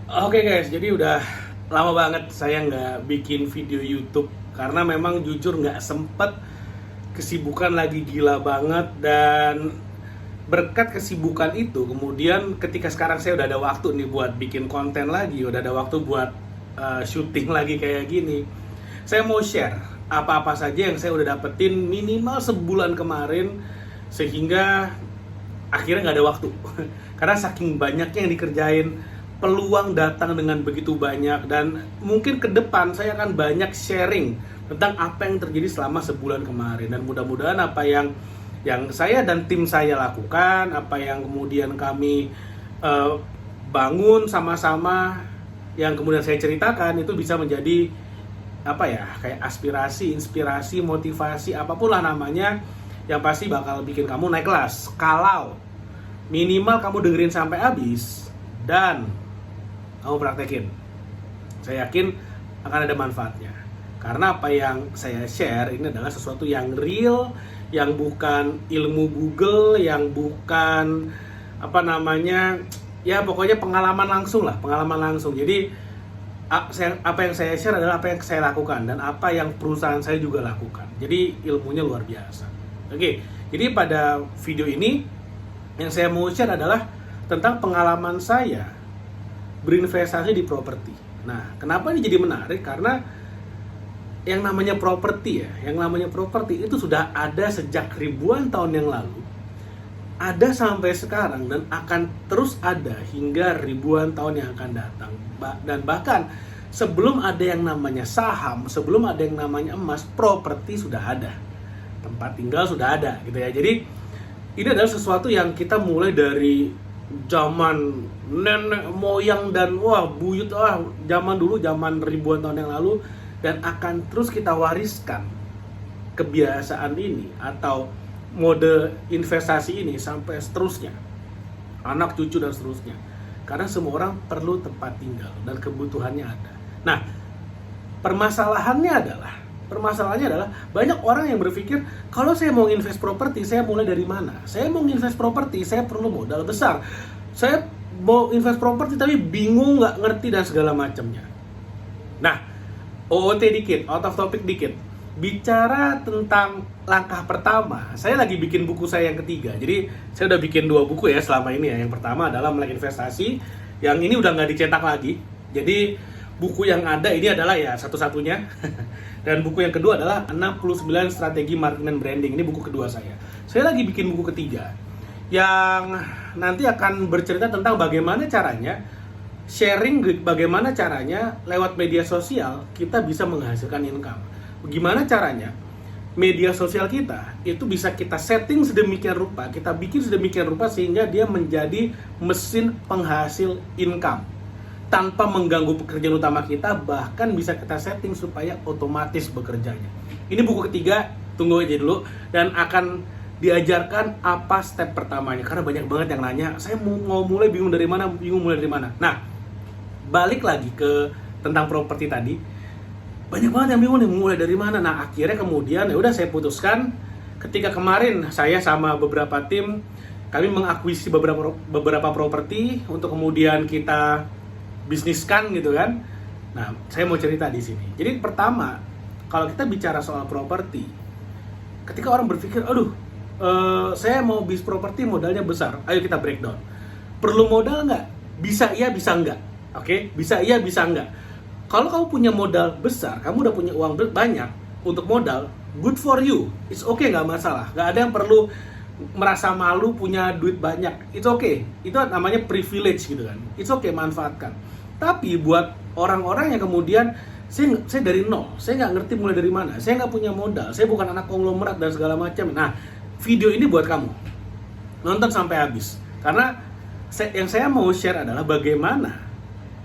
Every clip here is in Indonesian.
Oke guys, jadi udah lama banget saya nggak bikin video YouTube karena memang jujur nggak sempet, kesibukan lagi gila banget. Dan berkat kesibukan itu kemudian ketika sekarang saya udah ada waktu nih buat bikin konten lagi, udah ada waktu buat syuting lagi kayak gini. Saya mau share apa-apa saja yang saya udah dapetin minimal sebulan kemarin, sehingga akhirnya nggak ada waktu karena saking banyaknya yang dikerjain, peluang datang dengan begitu banyak. Dan mungkin ke depan saya akan banyak sharing tentang apa yang terjadi selama sebulan kemarin, dan mudah-mudahan apa yang saya dan tim saya lakukan, apa yang kemudian kami bangun sama-sama, yang kemudian saya ceritakan itu bisa menjadi apa ya, kayak aspirasi, inspirasi, motivasi, apapun lah namanya, yang pasti bakal bikin kamu naik kelas kalau minimal kamu dengerin sampai habis dan kamu praktekin. Saya yakin akan ada manfaatnya, karena apa yang saya share ini adalah sesuatu yang real, yang bukan ilmu Google, yang bukan apa namanya, ya pokoknya pengalaman langsung lah, pengalaman langsung. Jadi apa yang saya share adalah apa yang saya lakukan dan apa yang perusahaan saya juga lakukan. Jadi ilmunya luar biasa. Oke, jadi pada video ini yang saya mau share adalah tentang pengalaman saya berinvestasi di properti. Nah, kenapa ini jadi menarik? Karena yang namanya properti itu sudah ada sejak ribuan tahun yang lalu, ada sampai sekarang, dan akan terus ada hingga ribuan tahun yang akan datang. Dan bahkan sebelum ada yang namanya saham, sebelum ada yang namanya emas, properti sudah ada, tempat tinggal sudah ada gitu ya. Jadi ini adalah sesuatu yang kita mulai dari zaman nenek moyang dan buyut zaman dulu, zaman ribuan tahun yang lalu, dan akan terus kita wariskan kebiasaan ini atau mode investasi ini sampai seterusnya, anak cucu dan seterusnya, karena semua orang perlu tempat tinggal dan kebutuhannya ada. Nah, permasalahannya adalah banyak orang yang berpikir, kalau saya mau invest properti, saya mulai dari mana? Saya mau invest properti, saya perlu modal besar. Saya mau invest properti tapi bingung, nggak ngerti dan segala macamnya. Nah, OOT dikit, out of topic dikit. Bicara tentang langkah pertama, saya lagi bikin buku saya yang ketiga. Jadi saya udah bikin 2 buku ya selama ini ya. Yang pertama adalah Melek Investasi, yang ini udah nggak dicetak lagi. Jadi buku yang ada ini adalah ya satu-satunya. Dan buku yang kedua adalah 69 Strategi Marketing dan Branding. Ini buku kedua saya. Saya lagi bikin buku ketiga yang nanti akan bercerita tentang bagaimana caranya sharing, bagaimana caranya lewat media sosial kita bisa menghasilkan income. Bagaimana caranya media sosial kita itu bisa kita setting sedemikian rupa, kita bikin sedemikian rupa sehingga dia menjadi mesin penghasil income tanpa mengganggu pekerjaan utama kita, bahkan bisa kita setting supaya otomatis bekerjanya. Ini buku ketiga, tunggu aja dulu, dan akan diajarkan apa step pertamanya, karena banyak banget yang nanya, saya mau mulai bingung mulai dari mana. Nah, balik lagi ke tentang properti tadi, banyak banget yang bingung nih mulai dari mana. Nah, akhirnya kemudian ya udah saya putuskan ketika kemarin saya sama beberapa tim, kami mengakuisisi beberapa properti untuk kemudian kita bisniskan gitu kan. Nah, saya mau cerita di sini. Jadi pertama, kalau kita bicara soal properti, ketika orang berpikir, saya mau bisnis properti modalnya besar, ayo kita breakdown. Perlu modal nggak? Bisa iya, bisa nggak? Oke, bisa iya, bisa nggak? Kalau kamu punya modal besar, kamu udah punya uang banyak untuk modal, good for you, it's okay, nggak masalah. Nggak ada yang perlu merasa malu punya duit banyak, it's okay. Itu namanya privilege gitu kan, it's okay, manfaatkan. Tapi buat orang-orang yang kemudian saya dari nol, saya nggak ngerti mulai dari mana, saya nggak punya modal, saya bukan anak konglomerat dan segala macam. Nah, video ini buat kamu, nonton sampai habis, karena yang saya mau share adalah bagaimana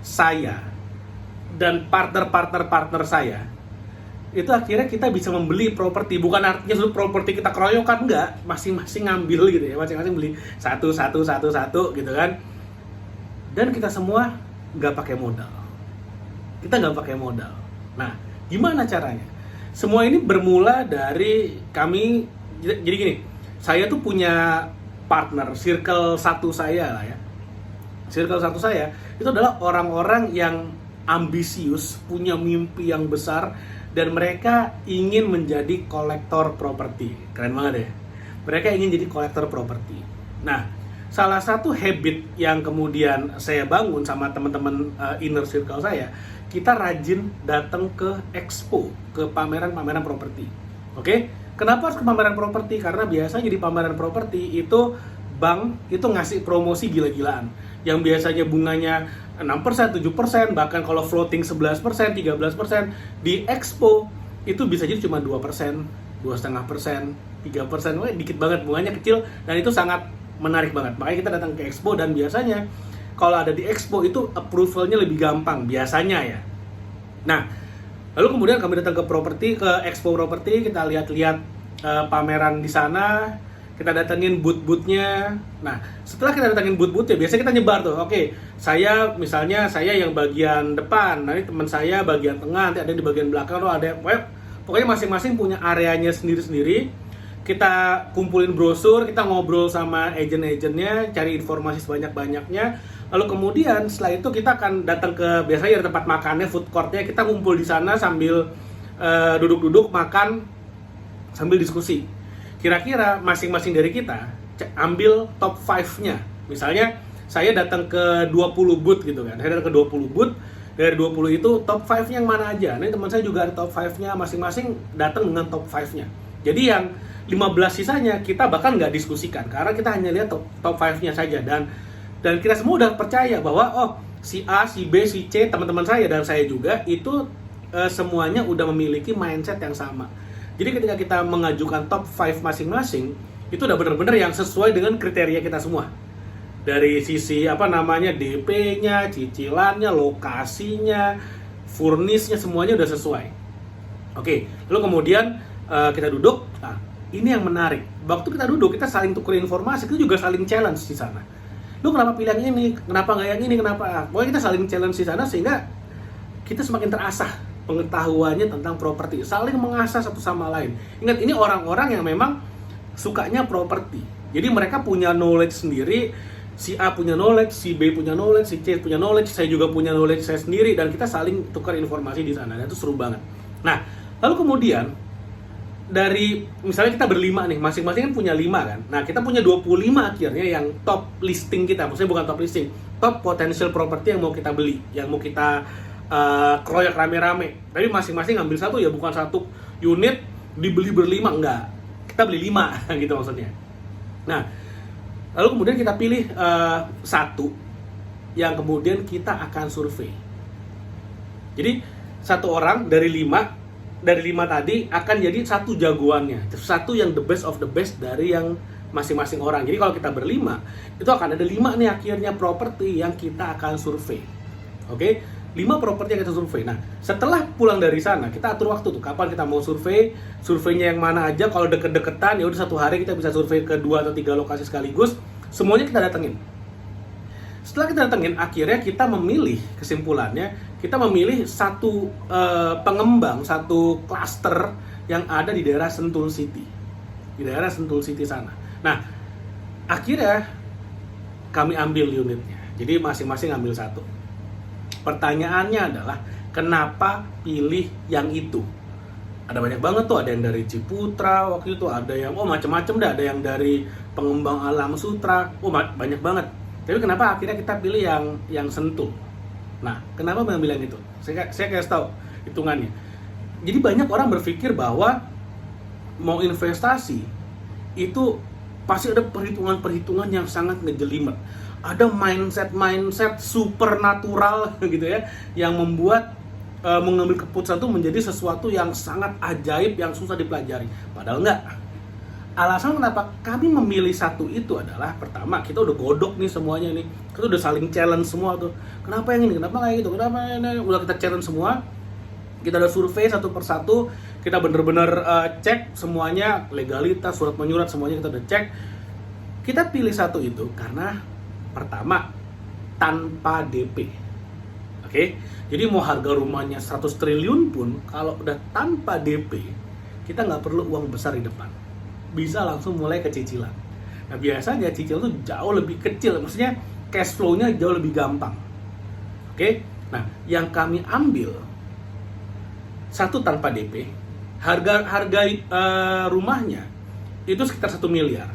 saya dan partner saya itu akhirnya kita bisa membeli properti. Bukan artinya seluruh properti kita keroyokan, enggak, masing-masing ngambil gitu ya, masing-masing beli satu gitu kan. Dan kita semua nggak pakai modal. Nah, gimana caranya? Semua ini bermula dari kami. Jadi gini, saya tuh punya partner circle satu saya lah ya. Circle satu saya itu adalah orang-orang yang ambisius, punya mimpi yang besar, dan mereka ingin menjadi kolektor properti. Keren banget ya. Mereka ingin jadi kolektor properti. Nah, salah satu habit yang kemudian saya bangun sama teman-teman inner circle saya, kita rajin datang ke expo, ke pameran-pameran properti. Oke? Kenapa harus ke pameran properti? Karena biasanya di pameran properti itu bank itu ngasih promosi gila-gilaan. Yang biasanya bunganya 6%, 7%, bahkan kalau floating 11%, 13%, di expo itu bisa jadi cuma 2%, 2,5%, 3%, wah dikit banget, bunganya kecil, dan itu sangat menarik banget. Makanya kita datang ke expo, dan biasanya kalau ada di expo itu approvalnya lebih gampang, biasanya ya. Nah, lalu kemudian kami datang ke properti, ke expo properti, kita lihat-lihat pameran di sana, kita datengin booth-boothnya. Nah, setelah kita datengin booth-boothnya, biasanya kita nyebar tuh. Oke, saya misalnya saya yang bagian depan, nanti teman saya bagian tengah, nanti ada di bagian belakang, tuh ada pokoknya masing-masing punya areanya sendiri-sendiri. Kita kumpulin brosur, kita ngobrol sama agent-agentnya, cari informasi sebanyak-banyaknya. Lalu kemudian setelah itu kita akan datang ke biasanya ada tempat makannya, food courtnya, kita kumpul di sana sambil duduk-duduk makan sambil diskusi. Kira-kira masing-masing dari kita ambil top 5-nya. Misalnya saya datang ke 20 booth gitu kan. Saya datang ke 20 booth, dari 20 itu top 5-nya yang mana aja. Nah, teman saya juga ada top 5-nya, masing-masing datang dengan top 5-nya. Jadi yang 15 sisanya kita bahkan nggak diskusikan karena kita hanya lihat top 5-nya saja, dan kita semua udah percaya bahwa oh si A, si B, si C, teman-teman saya dan saya juga itu semuanya udah memiliki mindset yang sama. Jadi ketika kita mengajukan top 5 masing-masing, itu udah benar-benar yang sesuai dengan kriteria kita semua. Dari sisi DP-nya, cicilannya, lokasinya, furnisnya, semuanya udah sesuai. Oke, lalu kemudian kita duduk. Nah, ini yang menarik. Waktu kita duduk, kita saling tukar informasi, kita juga saling challenge di sana. Lu kenapa pilih yang ini? Kenapa nggak yang ini? Kenapa? Pokoknya kita saling challenge di sana sehingga kita semakin terasah pengetahuannya tentang properti, saling mengasah satu sama lain. Ingat, ini orang-orang yang memang sukanya properti. Jadi mereka punya knowledge sendiri, si A punya knowledge, si B punya knowledge, si C punya knowledge, saya juga punya knowledge saya sendiri, dan kita saling tukar informasi di sana. Dan itu seru banget. Nah, lalu kemudian dari misalnya kita berlima nih, masing-masing kan punya 5 kan. Nah, kita punya 25 akhirnya yang top listing kita. Maksudnya bukan top listing, top potential property yang mau kita beli, yang mau kita keroyok rame-rame. Tapi masing-masing ngambil satu, ya bukan satu unit dibeli berlima, enggak. Kita beli 5 gitu maksudnya. Nah, lalu kemudian kita pilih satu yang kemudian kita akan survei. Jadi satu orang dari 5 tadi akan jadi satu jagoannya, satu yang the best of the best dari yang masing-masing orang. Jadi kalau kita berlima, itu akan ada 5 nih akhirnya properti yang kita akan survei. Oke? 5 properti yang kita survei. Nah, setelah pulang dari sana, kita atur waktu tuh kapan kita mau survei, surveinya yang mana aja. Kalau deket-deketan, ya udah satu hari kita bisa survei ke 2 atau 3 lokasi sekaligus. Semuanya kita datengin. Setelah kita datengin, akhirnya kita memilih, kesimpulannya, kita memilih satu pengembang, satu klaster yang ada di daerah Sentul City. Di daerah Sentul City sana. Nah, akhirnya kami ambil unitnya. Jadi masing-masing ambil satu. Pertanyaannya adalah, kenapa pilih yang itu? Ada banyak banget tuh, ada yang dari Ciputra waktu itu, ada yang macam-macam dah, ada yang dari pengembang alam Sutra, banyak banget. Tapi kenapa akhirnya kita pilih yang Sentul? Nah, kenapa mengambil yang itu? Saya kasih tahu hitungannya. Jadi banyak orang berpikir bahwa mau investasi itu pasti ada perhitungan-perhitungan yang sangat ngejelimet. Ada mindset supernatural gitu ya, yang membuat mengambil keputusan itu menjadi sesuatu yang sangat ajaib, yang susah dipelajari. Padahal enggak. Alasan kenapa kami memilih satu itu adalah, pertama, kita udah godok nih semuanya nih. Kita udah saling challenge semua tuh. Kenapa yang ini? Kenapa kayak gitu? Kenapa ini? Udah kita challenge semua. Kita udah survei satu persatu. Kita bener-bener cek semuanya, legalitas, surat menyurat, semuanya kita udah cek. Kita pilih satu itu karena pertama, tanpa DP. Oke? Jadi mau harga rumahnya 100 triliun pun, kalau udah tanpa DP, kita nggak perlu uang besar di depan. Bisa langsung mulai ke cicilan. Nah, biasanya cicilan tuh jauh lebih kecil. Maksudnya cash flow-nya jauh lebih gampang. Oke, nah yang kami ambil satu tanpa DP, harga rumahnya itu sekitar 1 miliar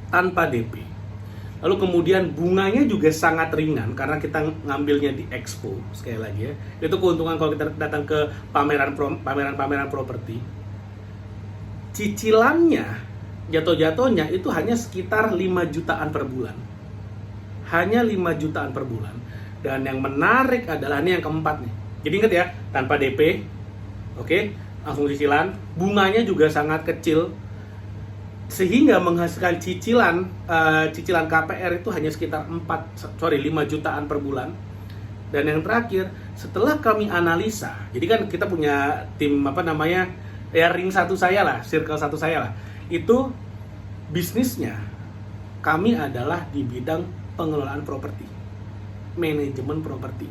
tanpa DP. Lalu kemudian bunganya juga sangat ringan karena kita ngambilnya di Expo, sekali lagi ya. Itu keuntungan kalau kita datang ke pameran properti. Cicilannya jatuh-jatuhnya itu hanya sekitar 5 jutaan per bulan. Hanya 5 jutaan per bulan. Dan yang menarik adalah ini yang keempat nih. Jadi ingat ya, tanpa DP, oke, langsung cicilan, bunganya juga sangat kecil, sehingga menghasilkan cicilan KPR itu hanya sekitar 5 jutaan per bulan. Dan yang terakhir, setelah kami analisa, jadi kan kita punya tim ring satu saya lah, circle satu saya lah, itu bisnisnya kami adalah di bidang pengelolaan properti, manajemen properti.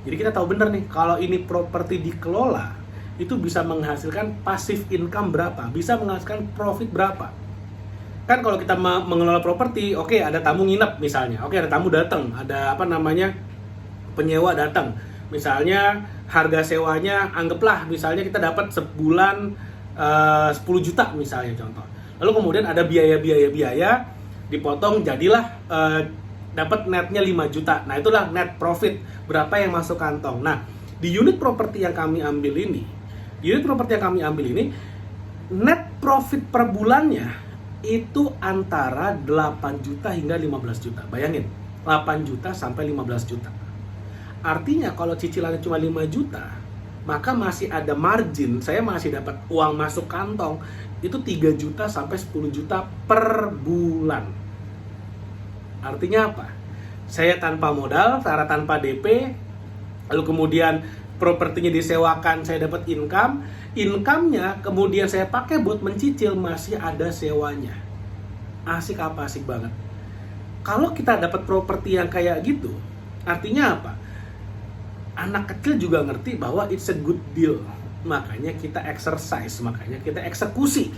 Jadi kita tahu bener nih, kalau ini properti dikelola itu bisa menghasilkan passive income berapa, bisa menghasilkan profit berapa. Kan kalau kita mengelola properti, oke, ada tamu nginep misalnya, oke, ada tamu datang, ada penyewa datang, misalnya harga sewanya anggaplah misalnya kita dapat sebulan 10 juta misalnya contoh. Lalu kemudian ada biaya dipotong, jadilah dapat netnya 5 juta. Nah, itulah net profit, berapa yang masuk kantong. Nah, di unit properti yang kami ambil ini, net profit per bulannya itu antara 8 juta hingga 15 juta. Bayangin, 8 juta sampai 15 juta. Artinya kalau cicilannya cuma 5 juta, maka masih ada margin, saya masih dapat uang masuk kantong itu 3 juta sampai 10 juta per bulan. Artinya apa? Saya tanpa modal, tanpa DP, lalu kemudian propertinya disewakan, saya dapat income-nya kemudian saya pakai buat mencicil, masih ada sewanya. Asik banget. Kalau kita dapat properti yang kayak gitu, artinya apa? Anak kecil juga ngerti bahwa it's a good deal. Makanya kita exercise, makanya kita eksekusi.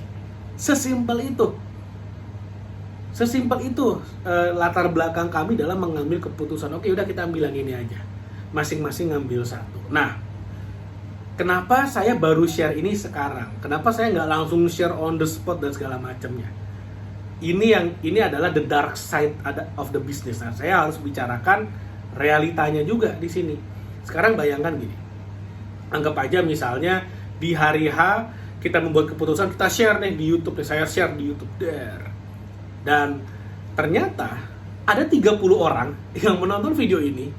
Sesimpel itu. Latar belakang kami dalam mengambil keputusan. Oke, udah kita ambil yang ini aja. Masing-masing ngambil satu. Nah, kenapa saya baru share ini sekarang? Kenapa saya nggak langsung share on the spot dan segala macamnya? Ini adalah the dark side of the business. Nah, saya harus bicarakan realitanya juga di sini. Sekarang bayangkan gini. Anggap aja misalnya di hari H kita membuat keputusan, kita share nih di YouTube, saya share di YouTube dan ternyata ada 30 orang yang menonton video ini.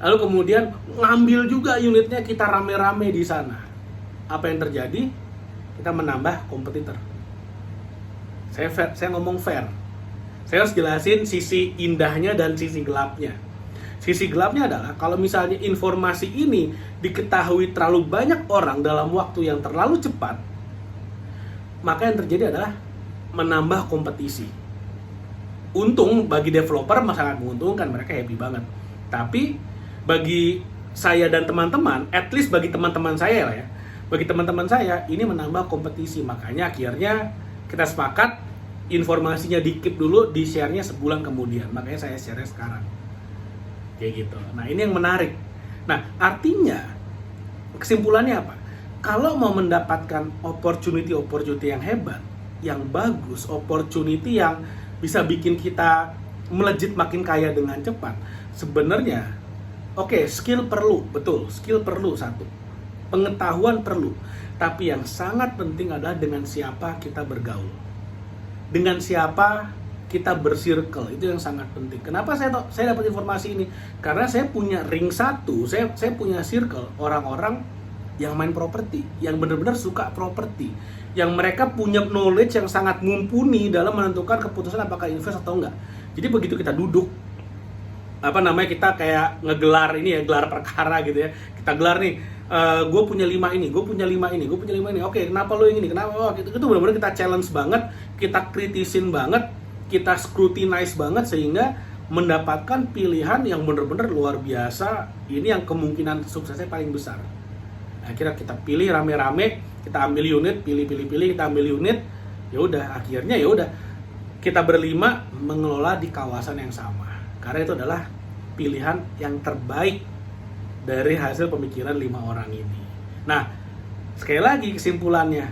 Lalu kemudian ngambil juga unitnya, kita rame-rame di sana. Apa yang terjadi? Kita menambah kompetitor. Saya ngomong fair. Saya harus jelasin sisi indahnya dan sisi gelapnya. Sisi gelapnya adalah kalau misalnya informasi ini diketahui terlalu banyak orang dalam waktu yang terlalu cepat, maka yang terjadi adalah menambah kompetisi. Untung bagi developer sangat menguntungkan, mereka happy banget. Tapi bagi saya dan teman-teman, at least bagi teman-teman saya lah ya, bagi teman-teman saya ini menambah kompetisi. Makanya akhirnya kita sepakat informasinya di-keep dulu, di-share-nya sebulan kemudian. Makanya saya share sekarang. Kayak gitu. Nah, ini yang menarik. Nah, artinya kesimpulannya apa? Kalau mau mendapatkan opportunity yang hebat, yang bagus, opportunity yang bisa bikin kita melejit makin kaya dengan cepat, sebenarnya skill perlu, betul, skill perlu satu. Pengetahuan perlu. Tapi yang sangat penting adalah dengan siapa kita bergaul. Dengan siapa kita bersirkel, itu yang sangat penting. Kenapa saya dapat informasi ini? Karena saya punya ring satu, saya punya circle orang-orang yang main properti, yang benar-benar suka properti, yang mereka punya knowledge yang sangat mumpuni dalam menentukan keputusan apakah invest atau enggak. Jadi begitu kita duduk, kita kayak ngegelar ini ya, gelar perkara gitu ya. Kita gelar nih, gue punya 5 ini, gue punya 5 ini, gue punya 5 ini. Oke, kenapa lo yang ini? Kenapa? Itu benar-benar kita challenge banget, kita kritisin banget, kita scrutinize banget sehingga mendapatkan pilihan yang benar-benar luar biasa. Ini yang kemungkinan suksesnya paling besar. Akhirnya kita pilih rame-rame, kita ambil unit, pilih, kita ambil unit. Ya udah, akhirnya kita berlima mengelola di kawasan yang sama. Karena itu adalah pilihan yang terbaik dari hasil pemikiran 5 orang ini. Nah, sekali lagi kesimpulannya,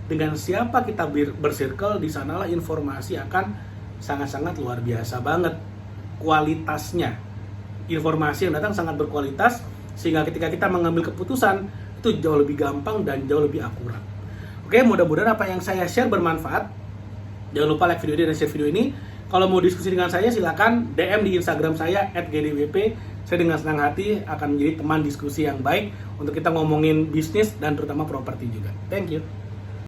dengan siapa kita bersirkel, di sanalah informasi akan sangat-sangat luar biasa banget kualitasnya. Informasi yang datang sangat berkualitas, sehingga ketika kita mengambil keputusan itu jauh lebih gampang dan jauh lebih akurat. Oke, mudah-mudahan apa yang saya share bermanfaat. Jangan lupa like video ini dan share video ini. Kalau mau diskusi dengan saya, silakan DM di Instagram saya @gdwp. Saya dengan senang hati akan menjadi teman diskusi yang baik untuk kita ngomongin bisnis dan terutama properti juga. Thank you.